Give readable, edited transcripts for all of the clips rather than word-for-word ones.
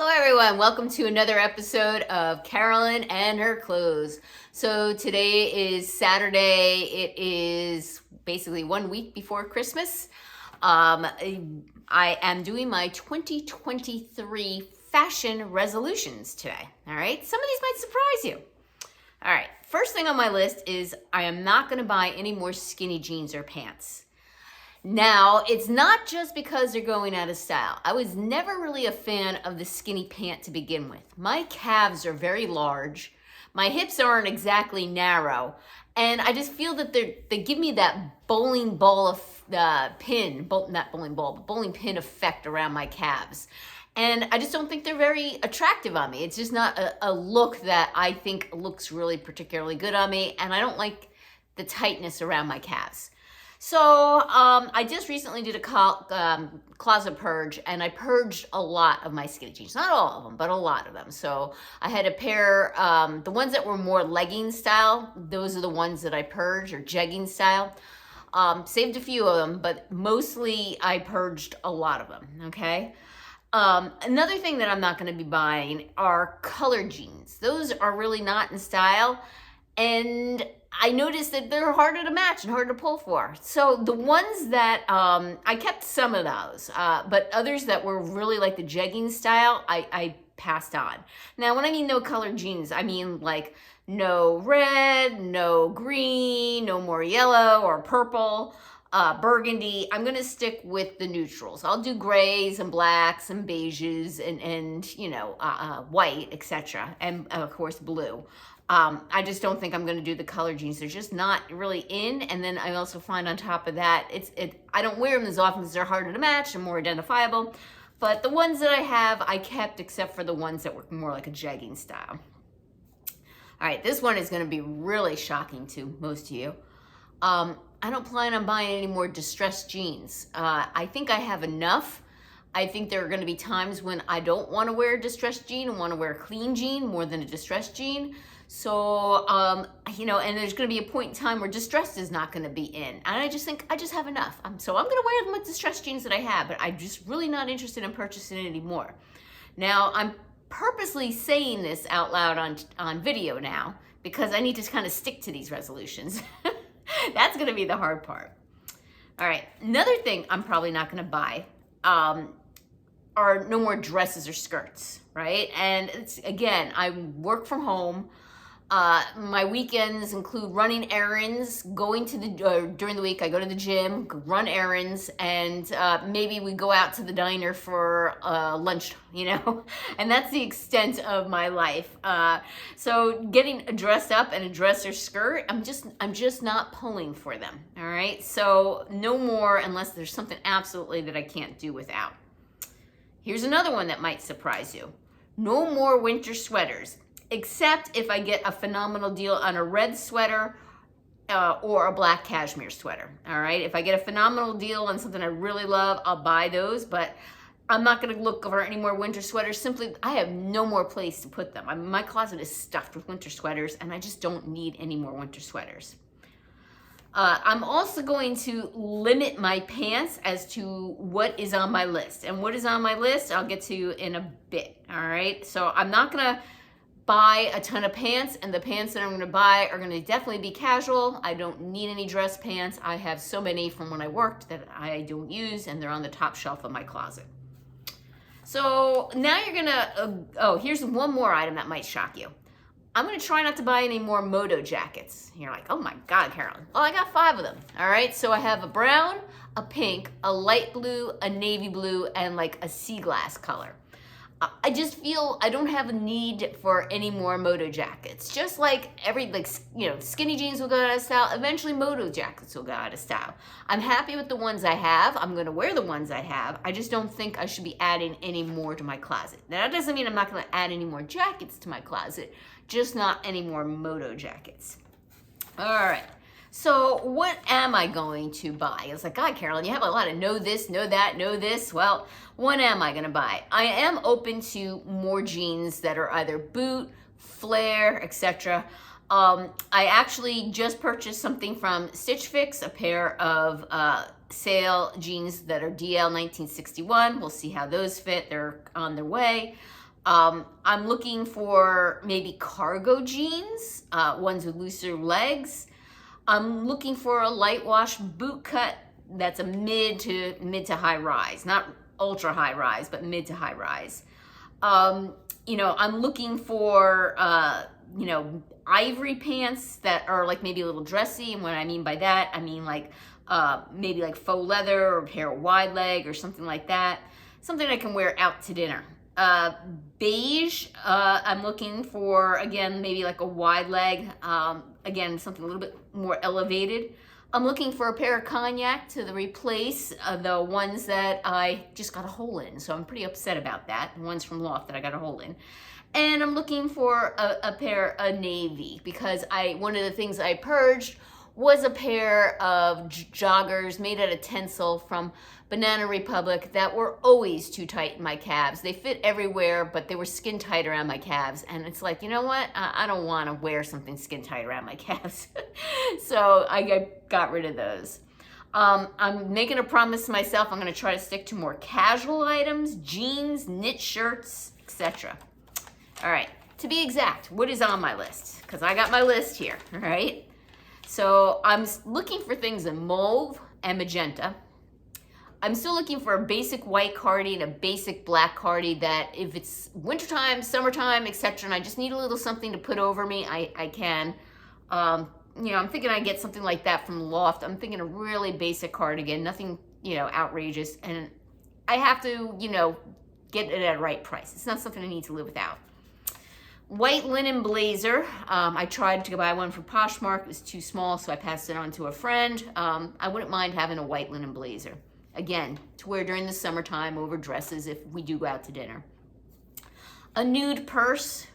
Hello everyone, welcome to another episode of Carolyn and her clothes. So today is Saturday. It is basically 1 week before Christmas. I am doing my 2023 fashion resolutions today. All right, some of these might surprise you. All right, first thing on my list is I am not going to buy any more skinny jeans or pants. Now, it's not just because they're going out of style. I was never really a fan of the skinny pant to begin with. My calves are very large. My hips aren't exactly narrow. And I just feel that they give me that bowling ball of pin, not bowling ball, but bowling pin effect around my calves. And I just don't think they're very attractive on me. It's just not a look that I think looks really particularly good on me. And I don't like the tightness around my calves. So I just recently did a closet purge, and I purged a lot of my skinny jeans. Not all of them, but a lot of them. So I had a pair, the ones that were more legging style, those are the ones that I purged, or jegging style. Saved a few of them, but mostly I purged a lot of them, okay? Another thing that I'm not going to be buying are colored jeans. Those are really not in style, and I noticed that they're harder to match and harder to pull for. So the ones that, I kept some of those, but others that were really like the jegging style, I passed on. Now, when I mean no colored jeans, I mean like no red, no green, no more yellow or purple, burgundy. I'm gonna stick with the neutrals. I'll do grays and blacks and beiges and you know, white, etc. And of course blue. I just don't think I'm going to do the color jeans. They're just not really in. And then I also find on top of that, I don't wear them as often because they're harder to match and more identifiable. But the ones that I have, I kept, except for the ones that were more like a jegging style. All right, this one is going to be really shocking to most of you. I don't plan on buying any more distressed jeans. I think I have enough. I think there are going to be times when I don't want to wear a distressed jean and want to wear a clean jean more than a distressed jean. So, you know, and there's going to be a point in time where distressed is not going to be in. And I just think I just have enough. So I'm going to wear the distressed jeans that I have, but I'm just really not interested in purchasing any more. Now, I'm purposely saying this out loud on video now because I need to kind of stick to these resolutions. That's going to be the hard part. All right. Another thing I'm probably not going to buy are no more dresses or skirts, right? And it's, again, I work from home. My weekends include running errands, going to during the week I go to the gym, run errands, and maybe we go out to the diner for lunch, you know, and that's the extent of my life. So getting dressed up in a dress or skirt, I'm just not pulling for them, all right? So no more unless there's something absolutely that I can't do without. Here's another one that might surprise you. No more winter sweaters, except if I get a phenomenal deal on a red sweater or a black cashmere sweater, all right? If I get a phenomenal deal on something I really love, I'll buy those, but I'm not gonna look for any more winter sweaters. Simply, I have no more place to put them. My closet is stuffed with winter sweaters, and I just don't need any more winter sweaters. I'm also going to limit my pants as to what is on my list. And what is on my list, I'll get to in a bit, all right? So I'm not gonna buy a ton of pants, and the pants that I'm gonna buy are gonna definitely be casual. I don't need any dress pants. I have so many from when I worked that I don't use, and they're on the top shelf of my closet. So now you're gonna, oh, here's one more item that might shock you. I'm gonna try not to buy any more moto jackets. You're like, oh my God, Carolyn. Well, I got 5 of them, all right? So I have a brown, a pink, a light blue, a navy blue, and like a sea glass color. I just feel I don't have a need for any more moto jackets. Just like you know, skinny jeans will go out of style. Eventually moto jackets will go out of style. I'm happy with the ones I have. I'm gonna wear the ones I have. I just don't think I should be adding any more to my closet. Now, that doesn't mean I'm not gonna add any more jackets to my closet, just not any more moto jackets. All right. So what am I going to buy? It's like, God, Carolyn, you have a lot of know this, know that, know this. Well, what am I going to buy? I am open to more jeans that are either boot, flare, etc. I actually just purchased something from Stitch Fix, a pair of sale jeans that are DL 1961. We'll see how those fit. They're on their way. I'm looking for maybe cargo jeans, ones with looser legs. I'm looking for a light wash boot cut that's a mid to high rise, not ultra high rise, but mid to high rise. You know, I'm looking for, you know, ivory pants that are like maybe a little dressy. And what I mean by that, I mean like maybe like faux leather or a pair of wide leg or something like that. Something I can wear out to dinner. Beige, I'm looking for, again, maybe like a wide leg. Again, something a little bit more elevated. I'm looking for a pair of cognac to replace the ones that I just got a hole in. So I'm pretty upset about that. The ones from Loft that I got a hole in. And I'm looking for a pair of navy because one of the things I purged was a pair of joggers made out of Tencel from Banana Republic that were always too tight in my calves. They fit everywhere, but they were skin tight around my calves. And it's like, you know what? I don't want to wear something skin tight around my calves. So I got rid of those. I'm making a promise to myself. I'm going to try to stick to more casual items, jeans, knit shirts, etc. All right, to be exact, what is on my list? Because I got my list here, all right? So I'm looking for things in mauve and magenta. I'm still looking for a basic white cardi and a basic black cardi that if it's wintertime, summertime, etc., and I just need a little something to put over me, I can. You know, I'm thinking I get something like that from Loft. I'm thinking a really basic cardigan, nothing, you know, outrageous. And I have to, you know, get it at a right price. It's not something I need to live without. White linen blazer. I tried to buy one from Poshmark. It was too small, so I passed it on to a friend. I wouldn't mind having a white linen blazer. Again, to wear during the summertime over dresses if we do go out to dinner. A nude purse.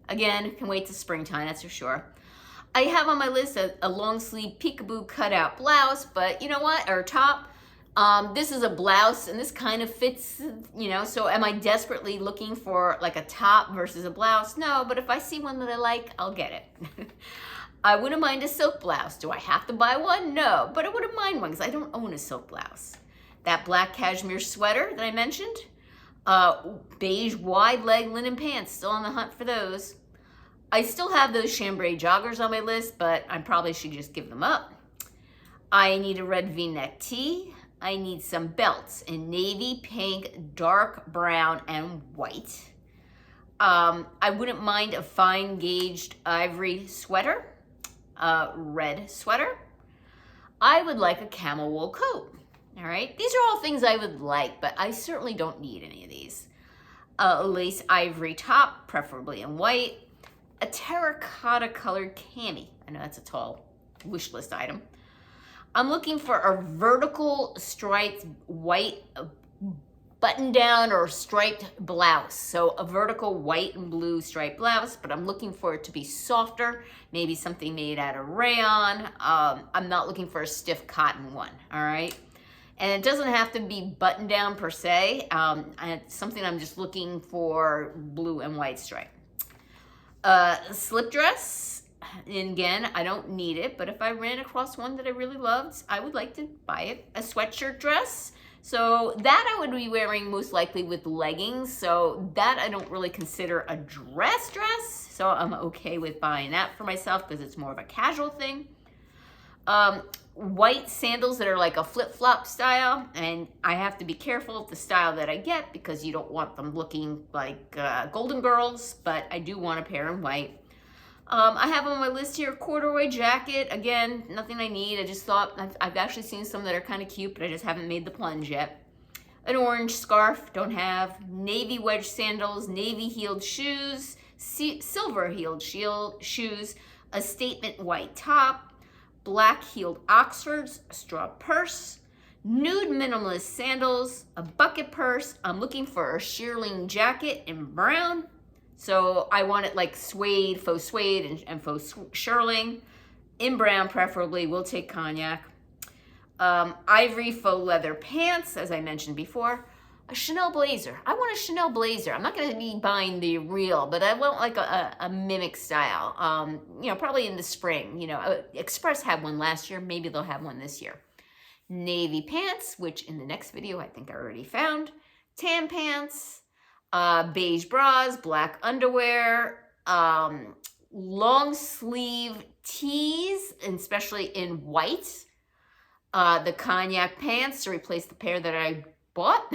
Again, can wait till springtime, that's for sure. I have on my list a long sleeve peekaboo cutout blouse, but you know what, or top. This is a blouse and this kind of fits, you know, so am I desperately looking for like a top versus a blouse? No, but if I see one that I like, I'll get it. I wouldn't mind a silk blouse. Do I have to buy one? No, but I wouldn't mind one because I don't own a silk blouse. That black cashmere sweater that I mentioned, beige wide leg linen pants, still on the hunt for those. I still have those chambray joggers on my list, but I probably should just give them up. I need a red V-neck tee. I need some belts in navy, pink, dark brown, and white. I wouldn't mind a fine gauged ivory sweater, red sweater. I would like a camel wool coat. All right, these are all things I would like, but I certainly don't need any of these. A lace ivory top, preferably in white. A terracotta colored cami. I know that's a tall wish list item. I'm looking for a vertical striped white button down or striped blouse. So a vertical white and blue striped blouse, but I'm looking for it to be softer, maybe something made out of rayon. I'm not looking for a stiff cotton one, all right? And it doesn't have to be button down per se. It's something I'm just looking for blue and white stripe. Slip dress, and again, I don't need it, but if I ran across one that I really loved, I would like to buy it. A sweatshirt dress, so that I would be wearing most likely with leggings, so that I don't really consider a dress, so I'm okay with buying that for myself because it's more of a casual thing. White sandals that are like a flip-flop style, and I have to be careful of the style that I get because you don't want them looking like Golden Girls, but I do want a pair in white. I have on my list here a corduroy jacket. Again, nothing I need. I just thought, I've actually seen some that are kind of cute, but I just haven't made the plunge yet. An orange scarf, don't have. Navy wedge sandals, navy heeled shoes, silver heeled shoes, a statement white top, black heeled Oxfords, a straw purse, nude minimalist sandals, a bucket purse. I'm looking for a shearling jacket in brown. So I want it like suede, faux suede and faux shearling in brown preferably. We'll take cognac. Ivory faux leather pants, as I mentioned before. A Chanel blazer. I want a Chanel blazer. I'm not going to be buying the real, but I want like a mimic style. You know, probably in the spring. You know, Express had one last year. Maybe they'll have one this year. Navy pants, which in the next video I think I already found. Tan pants. beige bras, black underwear, long sleeve tees, especially in white, the cognac pants to replace the pair that I bought,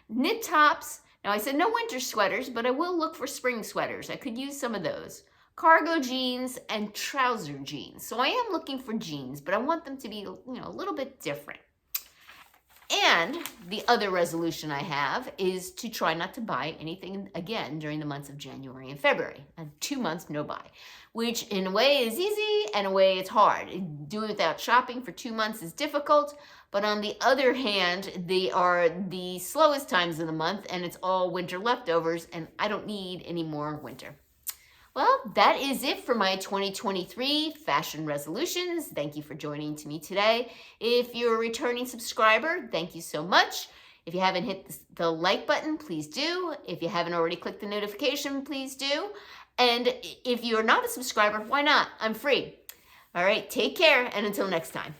knit tops. Now I said no winter sweaters, but I will look for spring sweaters. I could use some of those. Cargo jeans and trouser jeans. So I am looking for jeans, but I want them to be, a little bit different. And the other resolution I have is to try not to buy anything again during the months of January and February. And 2 months, no buy, which in a way is easy and in a way it's hard. Doing without shopping for 2 months is difficult. But on the other hand, they are the slowest times of the month and it's all winter leftovers and I don't need any more winter. Well, that is it for my 2023 fashion resolutions. Thank you for joining me today. If you're a returning subscriber, thank you so much. If you haven't hit the like button, please do. If you haven't already clicked the notification, please do. And if you're not a subscriber, why not? I'm free. All right, take care, and until next time.